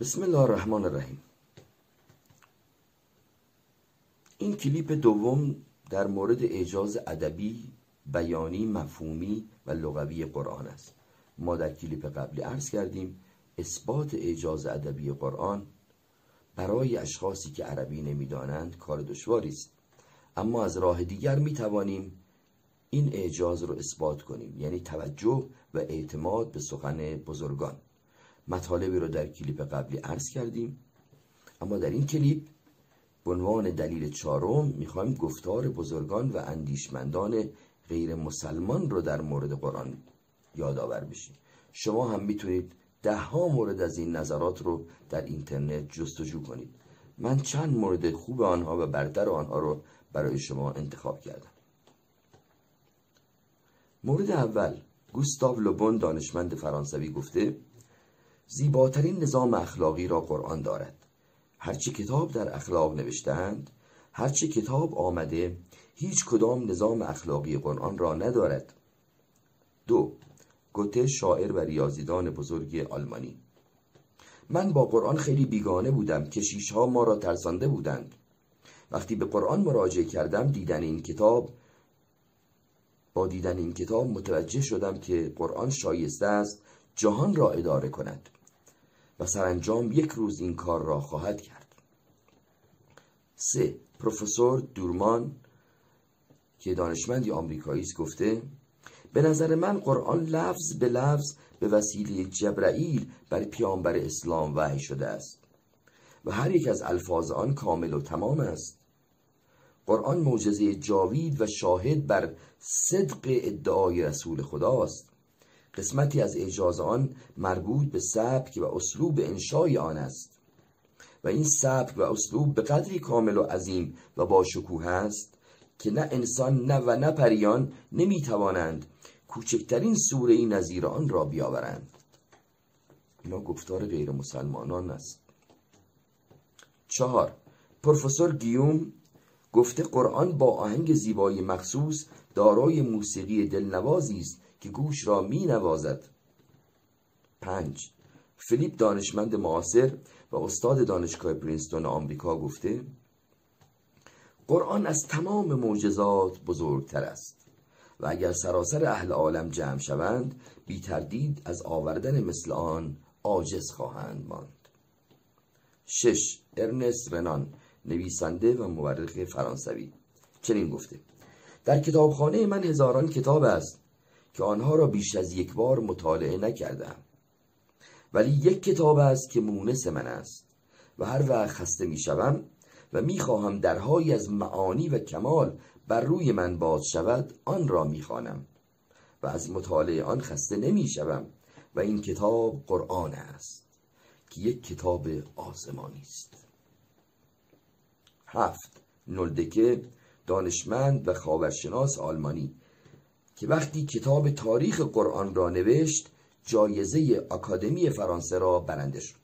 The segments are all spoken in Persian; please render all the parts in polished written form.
بسم الله الرحمن الرحیم. این کلیپ دوم در مورد اعجاز ادبی، بیانی، مفهومی و لغوی قرآن است. ما در کلیپ قبلی عرض کردیم اثبات اعجاز ادبی قرآن برای اشخاصی که عربی نمیدانند کار دشواری است، اما از راه دیگر می توانیم این اعجاز رو اثبات کنیم، یعنی توجه و اعتماد به سخن بزرگان. مطالبی رو در کلیپ قبلی عرض کردیم، اما در این کلیپ به عنوان دلیل چهارم میخوایم گفتار بزرگان و اندیشمندان غیر مسلمان رو در مورد قرآن یادآور بشیم. شما هم میتونید 10 مورد از این نظرات رو در اینترنت جستجو کنید. من چند مورد خوب آنها و برتر آنها رو برای شما انتخاب کردم. مورد اول، گوستاو لوبون دانشمند فرانسوی گفته زیباترین نظام اخلاقی را قرآن دارد. هرچه کتاب در اخلاق نوشتند، هرچه کتاب آمده، هیچ کدام نظام اخلاقی قرآن را ندارد. 2. گوته، شاعر و ریاضیدان بزرگ آلمانی: من با قرآن خیلی بیگانه بودم. کشیش‌ها ما را ترسانده بودند. وقتی به قرآن مراجعه کردم، با دیدن این کتاب متوجه شدم که قرآن شایسته است جهان را اداره کند و سرانجام یک روز این کار را خواهد کرد. 3. پروفسور دورمان که دانشمندی آمریکایی است گفته به نظر من قرآن لفظ به لفظ به وسیله جبرائیل بر پیامبر اسلام وحی شده است و هر یک از الفاظ آن کامل و تمام است. قرآن معجزه جاوید و شاهد بر صدق ادعای رسول خداست. قسمتی از اعجاز آن مربوط به سبک و اسلوب انشای آن است و این سبک و اسلوب به قدری کامل و عظیم و با شکوه است که نه انسان نه پریان نمیتوانند کوچکترین سوره‌ای نظیر آن را بیاورند. اینا گفتار غیر مسلمانان است. 4. پروفسور گیوم گفته قرآن با آهنگ زیبایی مخصوص دارای موسیقی دلنوازی است که گوش را می نوازد. 5. فیلیپ دانشمند معاصر و استاد دانشگاه پرینستون آمریکا گفته قرآن از تمام معجزات بزرگتر است و اگر سراسر اهل عالم جمع شوند بی تردید از آوردن مثل آن عاجز خواهند ماند. 6. ارنست رنان نویسنده و مورخ فرانسوی چنین گفته در کتابخانه من هزاران کتاب است که آنها را بیش از یک بار مطالعه نکردم، ولی یک کتاب است که مونس من است و هر وقت خسته می شوم و می خواهم درهایی از معانی و کمال بر روی من باز شود آن را می خوانم و از مطالعه آن خسته نمی شوم و این کتاب قرآن است که یک کتاب آسمانی است. 7. نولدکه دانشمند و خاورشناس آلمانی که وقتی کتاب تاریخ قرآن را نوشت جایزه آکادمی فرانسه را برنده شد.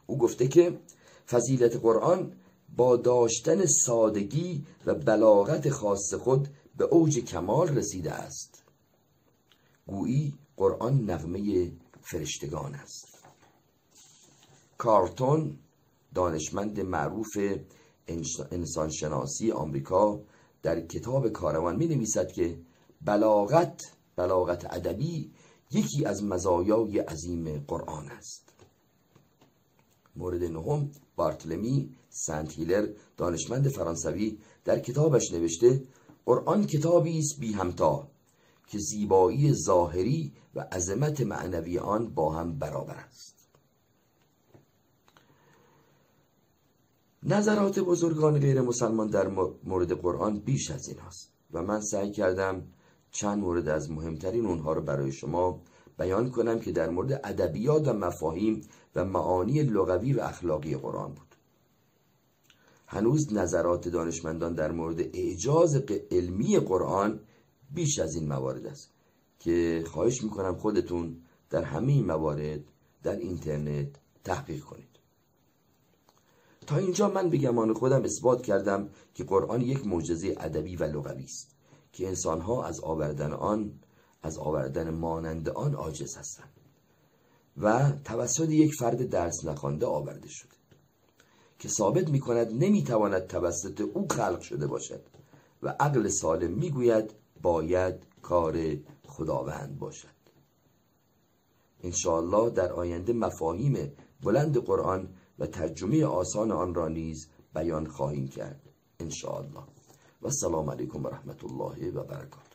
او گفته که فضیلت قرآن با داشتن سادگی و بلاغت خاص خود به اوج کمال رسیده است. گویی قرآن نغمه فرشتگان است. کارتون دانشمند معروف انسانشناسی آمریکا در کتاب کاروان می نویسد که بلاغت ادبی یکی از مزایای عظیم قرآن است. مورد 9. بارتلمی سنت هیلر دانشمند فرانسوی در کتابش نوشته قرآن کتابی است بی همتا که زیبایی ظاهری و عظمت معنوی آن با هم برابر است. نظرات بزرگان غیر مسلمان در مورد قرآن بیش از این هست و من سعی کردم چند مورد از مهمترین اونها رو برای شما بیان کنم که در مورد ادبیات و مفاهیم و معانی لغوی و اخلاقی قرآن بود. هنوز نظرات دانشمندان در مورد اعجاز علمی قرآن بیش از این موارد است که خواهش میکنم خودتون در همه این موارد در اینترنت تحقیق کنید. تا اینجا من به گمان خودم اثبات کردم که قرآن یک معجزه ادبی و لغوی است که انسانها از آوردن مانند آن عاجز هستند و توسط یک فرد درس نخوانده آورده شده که ثابت می کند نمی تواند توسط او خلق شده باشد و عقل سالم می گوید باید کار خداوند باشد. انشاءالله در آینده مفاهیم بلند قرآن و ترجمه آسان آن را نیز بیان خواهیم کرد انشاءالله. و السلام علیکم و رحمت الله و برکاته.